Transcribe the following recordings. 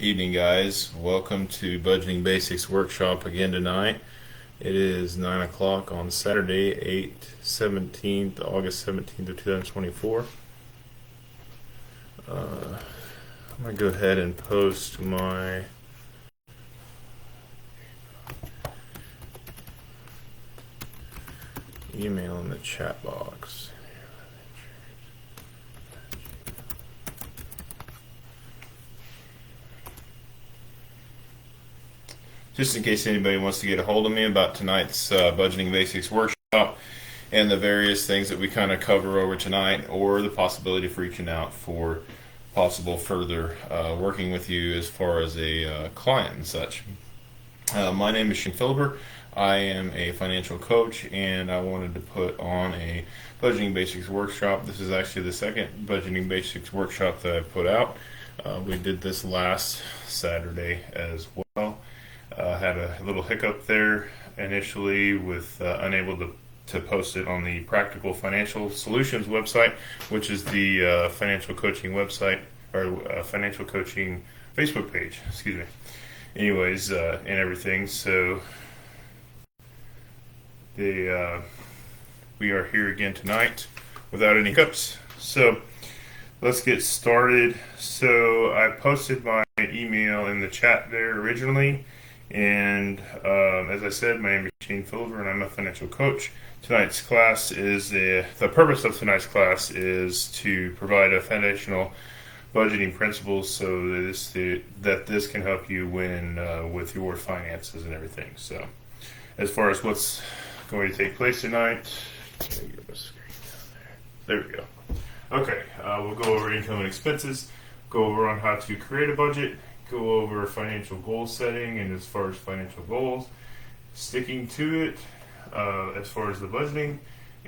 Evening, guys. Welcome to Budgeting Basics Workshop again tonight. It is 9 o'clock on Saturday, August 17th of 2024. I'm going to go ahead and post my email in the chat box. Just in case anybody wants to get a hold of me about tonight's Budgeting Basics Workshop and the various things that we kind of cover over tonight, or the possibility of reaching out for possible further working with you as far as a client and such. My name is Shane Philibert. I am a financial coach, and I wanted to put on a Budgeting Basics Workshop. This is actually the second Budgeting Basics Workshop that I put out. We did this last Saturday as well. Had a little hiccup there initially with unable to post it on the Practical Financial Solutions website, which is the financial coaching website, or financial coaching Facebook page, excuse me. Anyways, and everything. So we are here again tonight without any hiccups. So let's get started. So I posted my email in the chat there originally. And as I said, my name is Shane Philibert, and I'm a financial coach. Tonight's class is the purpose of tonight's class is to provide a foundational budgeting principles so that this can help you win with your finances and everything. So, as far as what's going to take place tonight, there we go. Okay, we'll go over income and expenses, go over on how to create a budget, go over financial goal setting, and as far as financial goals, sticking to it as far as the budgeting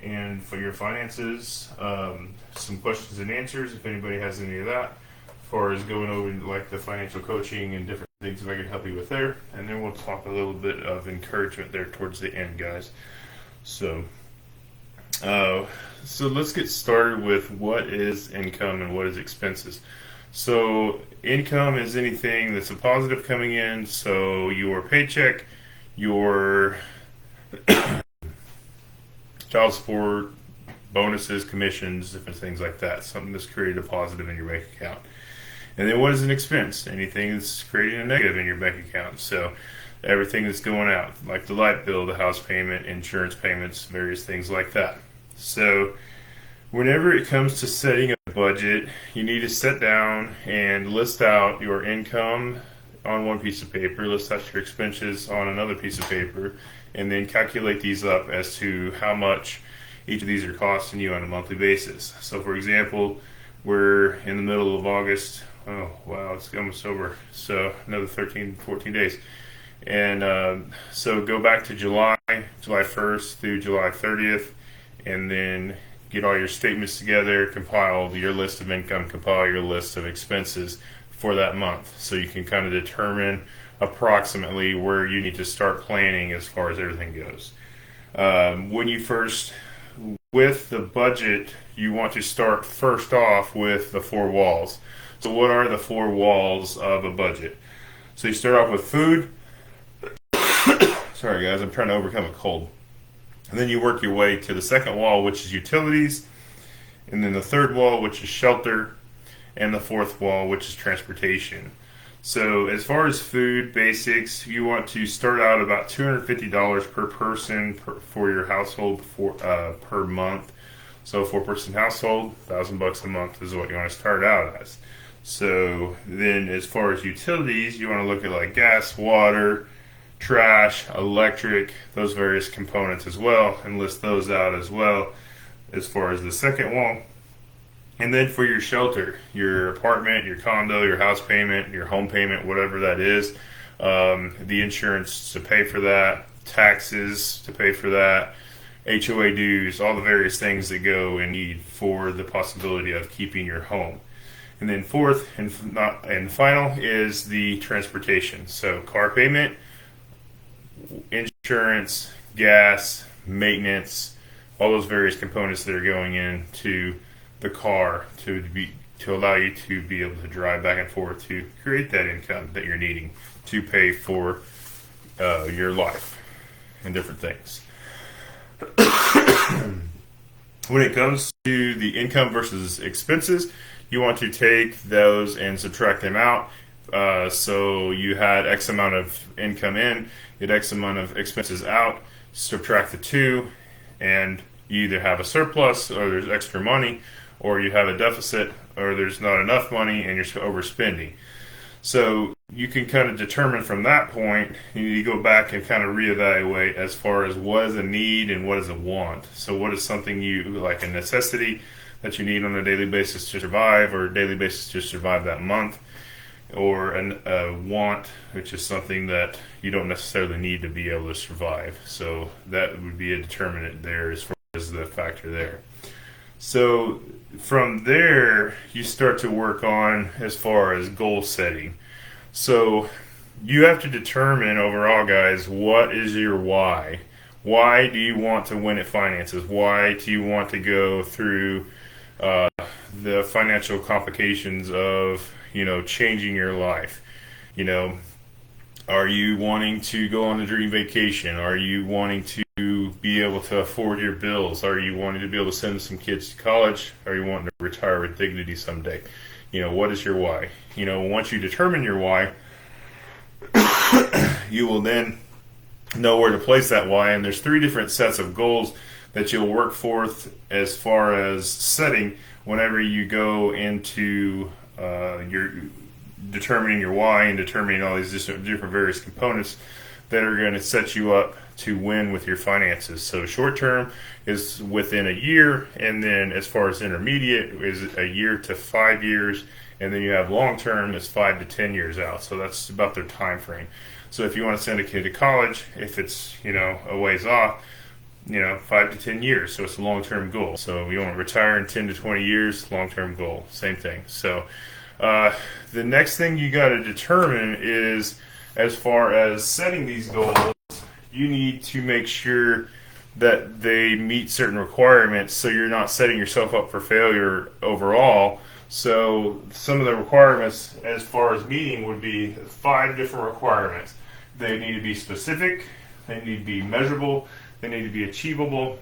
and for your finances, some questions and answers if anybody has any of that, as far as going over like the financial coaching and different things that I can help you with there, and then we'll talk a little bit of encouragement there towards the end, guys. So let's get started with what is income and what is expenses. So income is anything that's a positive coming in. So your paycheck, your child support, bonuses, commissions, different things like that. Something that's created a positive in your bank account. And then what is an expense? Anything that's creating a negative in your bank account. So everything that's going out, like the light bill, the house payment, insurance payments, various things like that. So whenever it comes to setting a budget, you need to sit down and list out your income on one piece of paper, list out your expenses on another piece of paper, and then calculate these up as to how much each of these are costing you on a monthly basis. So for example, we're in the middle of August. Oh, wow, it's almost over. So another 13, 14 days. And so go back to July 1st through July 30th, and then get all your statements together, compile your list of income, compile your list of expenses for that month, so you can kind of determine approximately where you need to start planning as far as everything goes. With the budget, you want to start first off with the four walls. So what are the four walls of a budget? So you start off with food. Sorry guys, I'm trying to overcome a cold. And then you work your way to the second wall, which is utilities, and then the third wall, which is shelter, and the fourth wall, which is transportation. So as far as food basics, you want to start out about $250 per person for your household per month. So a four-person household, $1,000 a month is what you want to start out as. So then as far as utilities, you want to look at like gas, water, trash, electric, those various components as well, and list those out as well as far as the second wall. And then for your shelter, your apartment, your condo, your house payment, your home payment, whatever that is, the insurance to pay for that, taxes to pay for that, HOA dues, all the various things that go and need for the possibility of keeping your home. And then fourth and final is the transportation. So car payment, insurance, gas, maintenance, all those various components that are going into the car to to allow you to be able to drive back and forth to create that income that you're needing to pay for your life and different things. When it comes to the income versus expenses, you want to take those and subtract them out. So you had X amount of income in, you had X amount of expenses out, subtract the two, and you either have a surplus or there's extra money, or you have a deficit or there's not enough money and you're overspending. So you can kind of determine from that point, you go back and kind of reevaluate as far as what is a need and what is a want. So what is something you like, a necessity that you need on a daily basis to survive, or a daily basis to survive that month, or a want, which is something that you don't necessarily need to be able to survive. So that would be a determinant there as far as the factor there. So from there, you start to work on as far as goal setting. So you have to determine overall, guys, what is your why? Why do you want to win at finances? Why do you want to go through the financial complications of, changing your life? Are you wanting to go on a dream vacation? Are you wanting to be able to afford your bills? Are you wanting to be able to send some kids to college? Are you wanting to retire with dignity someday? What is your why? Once you determine your why, you will then know where to place that why. And there's 3 different sets of goals that you'll work forth as far as setting whenever you go into your determining your why and determining all these different various components that are going to set you up to win with your finances. So short term is within a year, and then as far as intermediate is a year to 5 years, and then you have long term is 5 to 10 years out. So that's about their time frame. So if you want to send a kid to college, if it's a ways off, 5 to 10 years. So it's a long term goal. So you want to retire in 10 to 20 years, long term goal, same thing. So the next thing you got to determine is, as far as setting these goals, you need to make sure that they meet certain requirements so you're not setting yourself up for failure overall. So some of the requirements as far as meeting would be 5 different requirements. They need to be specific, they need to be measurable, they need to be achievable,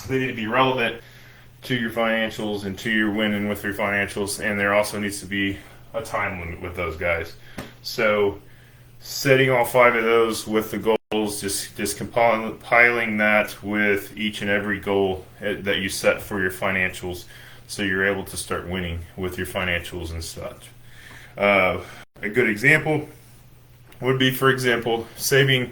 they need to be relevant to your financials and to your winning with your financials, and there also needs to be a time limit with those guys. So setting all 5 of those with the goals, just compiling that with each and every goal that you set for your financials, so you're able to start winning with your financials and such. A good example would be, for example, saving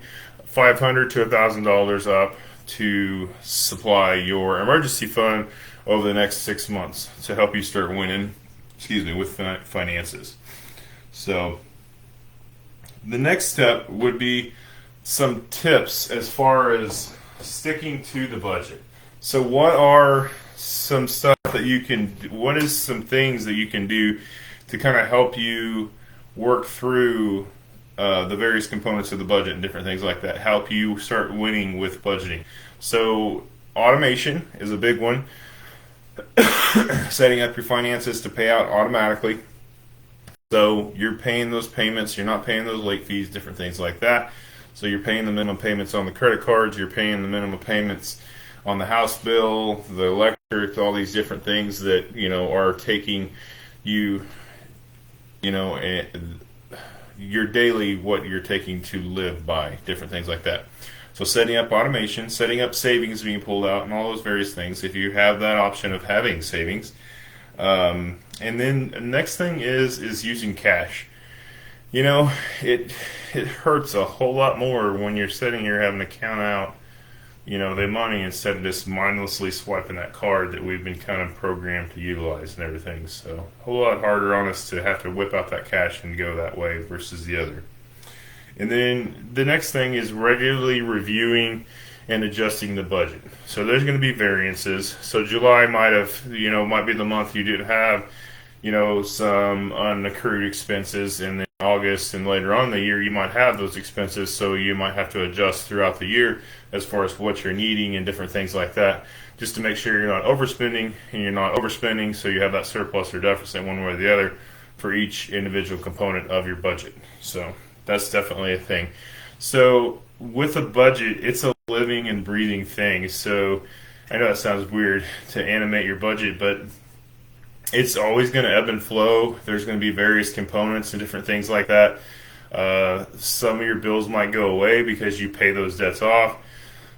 $500 to $1,000 up to supply your emergency fund over the next 6 months to help you start winning, with finances. So the next step would be some tips as far as sticking to the budget. So what are some stuff that what is some things that you can do to kind of help you work through the various components of the budget and different things like that, help you start winning with budgeting? So automation is a big one. Setting up your finances to pay out automatically. So you're paying those payments, you're not paying those late fees, different things like that. So you're paying the minimum payments on the credit cards, you're paying the minimum payments on the house bill, the electric, all these different things that are taking you, your daily, what you're taking to live by, different things like that. So setting up automation, setting up savings being pulled out, and all those various things, if you have that option of having savings. And then the next thing is using cash. It hurts a whole lot more when you're sitting here having to count out, the money instead of just mindlessly swiping that card that we've been kind of programmed to utilize and everything. So a whole lot harder on us to have to whip out that cash and go that way versus the other. And then the next thing is regularly reviewing and adjusting the budget. So there's going to be variances. So July might be the month you didn't have, some unaccrued expenses, and then August and later on in the year you might have those expenses. So you might have to adjust throughout the year as far as what you're needing and different things like that just to make sure you're not overspending and you're not overspending, so you have that surplus or deficit one way or the other for each individual component of your budget. So that's definitely a thing. So with a budget, it's a living and breathing thing. So I know that sounds weird to animate your budget, but it's always going to ebb and flow. There's going to be various components and different things like that. Some of your bills might go away because you pay those debts off.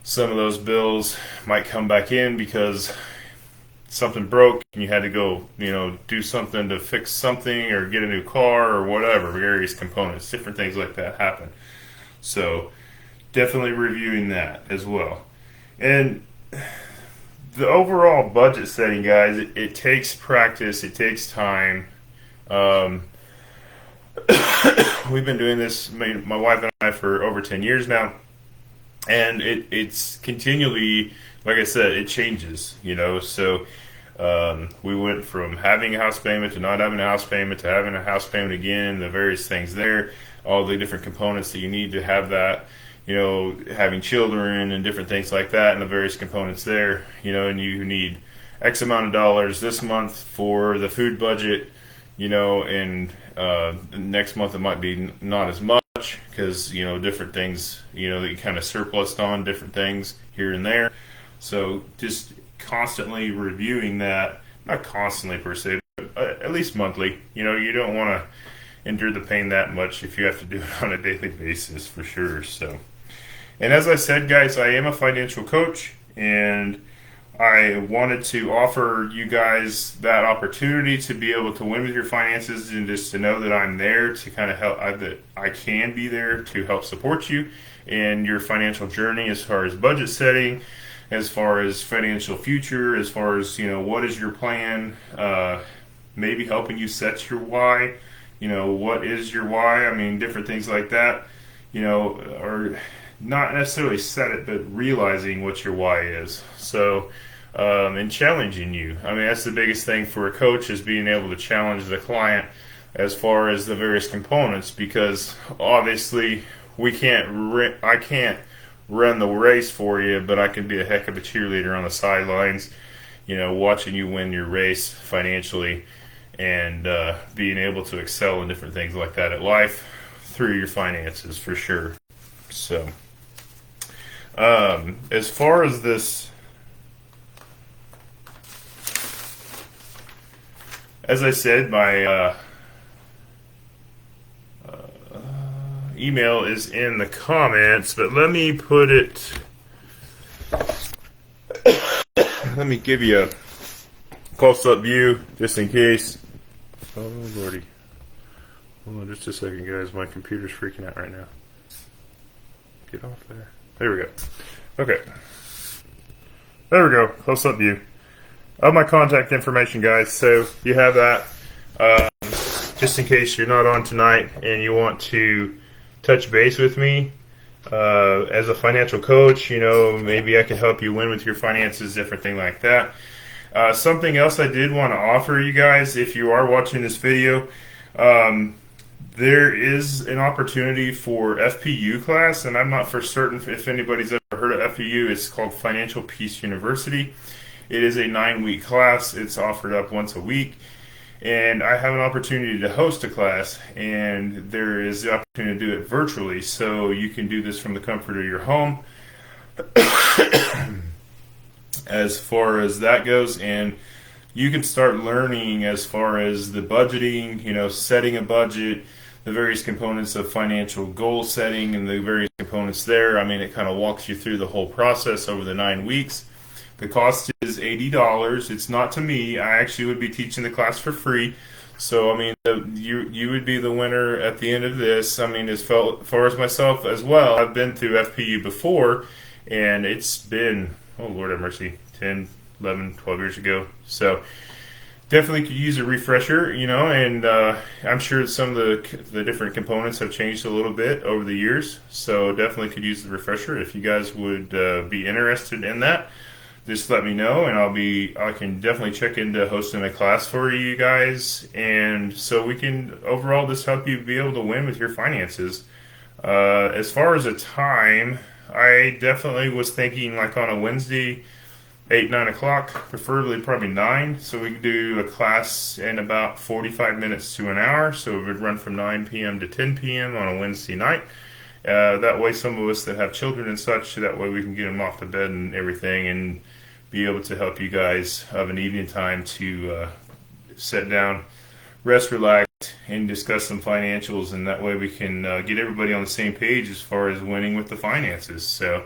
Some of those bills might come back in because something broke and you had to go, do something to fix something or get a new car or whatever. Various components, different things like that happen. So definitely reviewing that as well. And the overall budget setting, guys, it takes practice. It takes time. We've been doing this, my wife and I, for over 10 years now. And it's continually, like I said, it changes, So we went from having a house payment to not having a house payment to having a house payment again, the various things there, all the different components that you need to have that, having children and different things like that and the various components there, and you need X amount of dollars this month for the food budget, and next month it might be not as much because, different things, that you kind of surplused on, different things here and there. So just constantly reviewing that, not constantly per se, but at least monthly. You don't want to endure the pain that much if you have to do it on a daily basis, for sure. So, and as I said, guys, I am a financial coach, and I wanted to offer you guys that opportunity to be able to win with your finances, and just to know that I'm there to kind of help, that I can be there to help support you in your financial journey, as far as budget setting, as far as financial future, as far as, what is your plan, maybe helping you set your why. What is your why? I mean, different things like that, or not necessarily set it, but realizing what your why is. So, and challenging you. I mean, that's the biggest thing for a coach, is being able to challenge the client as far as the various components, because obviously I can't run the race for you, but I can be a heck of a cheerleader on the sidelines, watching you win your race financially, and being able to excel in different things like that at life through your finances, for sure. So, as far as this, as I said, my email is in the comments, but let me put it, let me give you a close-up view, just in case. Oh, lordy. Hold on just a second, guys. My computer's freaking out right now. Get off there. There we go. Okay. There we go. Close-up view of my contact information, guys. So you have that. Just in case you're not on tonight and you want to touch base with me as a financial coach, maybe I can help you win with your finances, different thing like that. Something else I did want to offer you guys, if you are watching this video, there is an opportunity for FPU class, and I'm not for certain if anybody's ever heard of FPU. It's called Financial Peace University. It is a 9-week class. It's offered up once a week, and I have an opportunity to host a class, and there is the opportunity to do it virtually, so you can do this from the comfort of your home. As far as that goes, and you can start learning as far as the budgeting, setting a budget, the various components of financial goal setting and the various components there. I mean, it kind of walks you through the whole process over the 9 weeks. The cost is $80. It's not to me. I actually would be teaching the class for free. So, I mean, you would be the winner at the end of this. I mean, as far as myself as well, I've been through FPU before, and it's been, oh Lord have mercy, 10, 11, 12 years ago. So definitely could use a refresher, and I'm sure some of the different components have changed a little bit over the years. So definitely could use the refresher. If you guys would be interested in that, just let me know, and I can definitely check into hosting a class for you guys, and so we can overall just help you be able to win with your finances. As far as a time, I definitely was thinking like on a Wednesday 8, 9 o'clock, preferably probably 9. So we can do a class in about 45 minutes to an hour. So it would run from 9 p.m. to 10 p.m. on a Wednesday night. That way, some of us that have children and such, that way we can get them off to bed and everything, and be able to help you guys have an evening time to sit down, rest, relax, and discuss some financials. And that way we can get everybody on the same page as far as winning with the finances. So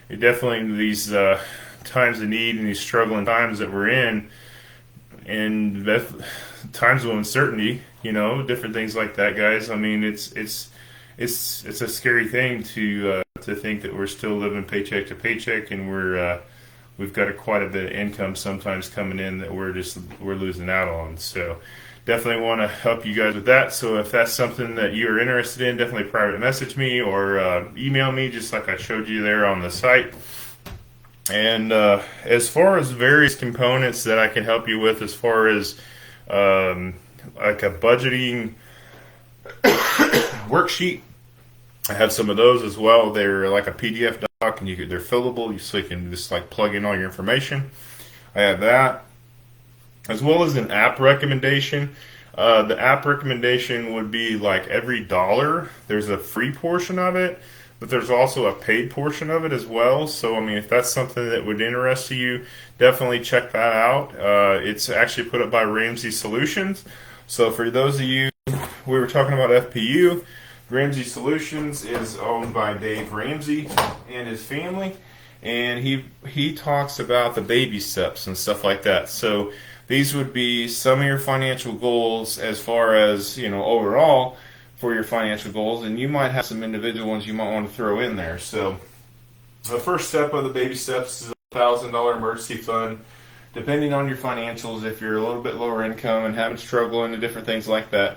it definitely, these times of need and these struggling times that we're in, and times of uncertainty, different things like that, guys. I mean, it's a scary thing to think that we're still living paycheck to paycheck, and we've got quite a bit of income sometimes coming in that we're losing out on. So definitely want to help you guys with that. So if that's something that you're interested in, definitely private message me or email me, just like I showed you there on the site. And as far as various components that I can help you with, as far as like a budgeting worksheet, I have some of those as well. They're like a PDF doc, and they're fillable, so you can just like plug in all your information. I have that, as well as an app recommendation. The app recommendation would be like every dollar, there's a free portion of it, but there's also a paid portion of it as well. So, I mean, if that's something that would interest you, definitely check that out. It's actually put up by Ramsey Solutions. So for those of you, we were talking about FPU. Ramsey Solutions is owned by Dave Ramsey and his family, and he talks about the baby steps and stuff like that. So these would be some of your financial goals as far as, overall for your financial goals, and you might have some individual ones you might want to throw in there. So the first step of the baby steps is a $1,000 emergency fund. Depending on your financials, if you're a little bit lower income and having struggle into different things like that,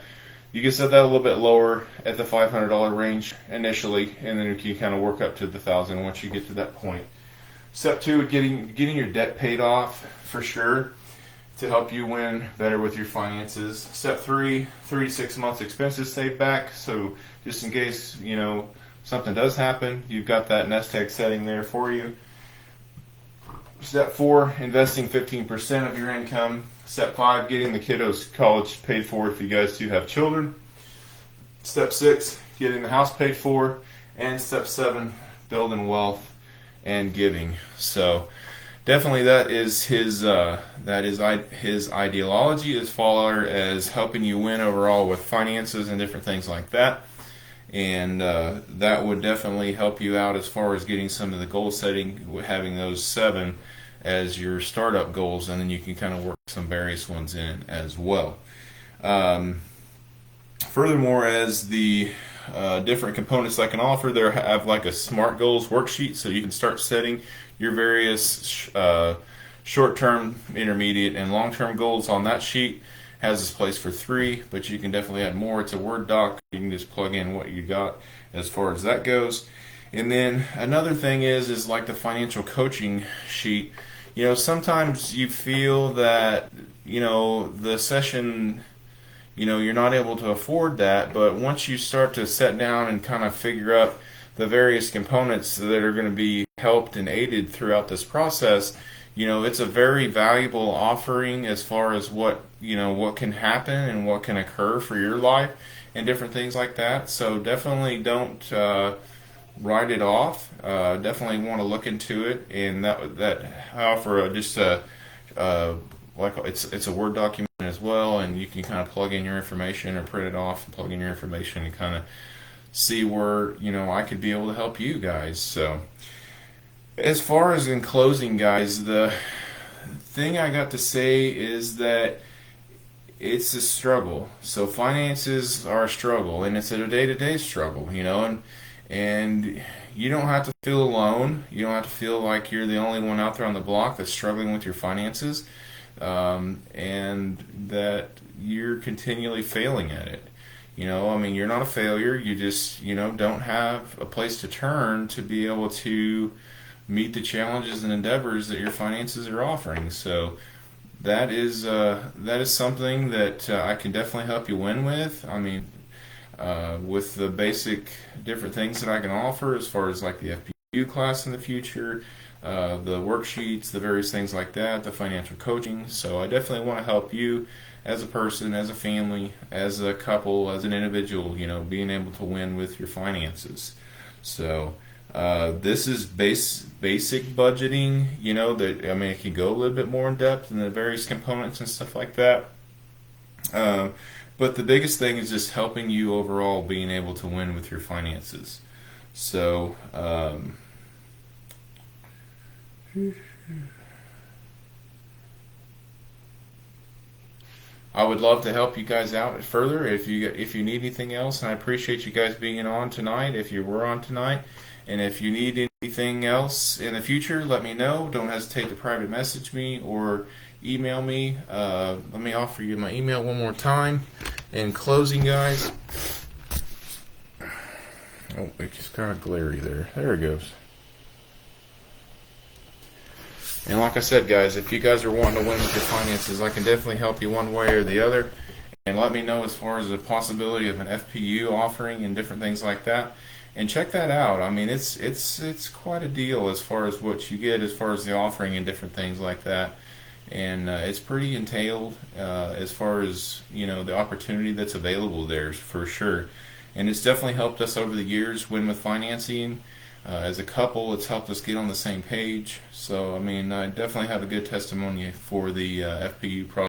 you can set that a little bit lower at the $500 range initially, and then you can kind of work up to the $1,000 once you get to that point. Step 2, getting your debt paid off for sure to help you win better with your finances. Step 3, 3 to 6 months expenses saved back. So just in case something does happen, you've got that nest egg setting there for you. Step 4, investing 15% of your income. Step 5, getting the kiddos' college paid for if you guys do have children. Step 6, getting the house paid for. And step 7, building wealth and giving. So definitely that is his ideology as far as helping you win overall with finances and different things like that. And that would definitely help you out as far as getting some of the goal setting, having those 7 as your startup goals, and then you can kind of work some various ones in as well. Furthermore, as the different components I can offer, there have like a SMART goals worksheet, so you can start setting your various short-term, intermediate, and long-term goals on that sheet. Has this place for 3, but you can definitely add more. It's a Word doc. You can just plug in what you got as far as that goes. And then another thing is like the financial coaching sheet. Sometimes you feel that, the session, you're not able to afford that, but once you start to sit down and kind of figure out the various components that are going to be helped and aided throughout this process, it's a very valuable offering as far as what can happen and what can occur for your life and different things like that. So definitely don't write it off. Definitely want to look into it, and that I offer it's a Word document as well, and you can kind of plug in your information or print it off and plug in your information and kind of see where I could be able to help you guys. So as far as in closing, guys, the thing I got to say is that it's a struggle. So finances are a struggle, and it's a day-to-day struggle, and you don't have to feel alone. You don't have to feel like you're the only one out there on the block that's struggling with your finances, and that you're continually failing at it. You're not a failure. You just, don't have a place to turn to be able to meet the challenges and endeavors that your finances are offering. So that is something that I can definitely help you win with. With the basic different things that I can offer as far as like the FPU class in the future, the worksheets, the various things like that, the financial coaching. So I definitely want to help you as a person, as a family, as a couple, as an individual, being able to win with your finances. So this is basic budgeting, that, I mean, it can go a little bit more in depth in the various components and stuff like that. Um, but the biggest thing is just helping you overall being able to win with your finances. So, I would love to help you guys out further if you need anything else, and I appreciate you guys being on tonight. If you were on tonight, and if you need anything else in the future, let me know. Don't hesitate to private message me or email me. Let me offer you my email one more time. In closing, guys. Oh, it's kind of glary there. There it goes. And like I said, guys, if you guys are wanting to win with your finances, I can definitely help you one way or the other. And let me know as far as the possibility of an FPU offering and different things like that. And check that out. I mean, it's quite a deal as far as what you get as far as the offering and different things like that. And it's pretty entailed as far as the opportunity that's available there for sure. And it's definitely helped us over the years win with financing. As a couple, it's helped us get on the same page. So, I mean, I definitely have a good testimony for the FPU process.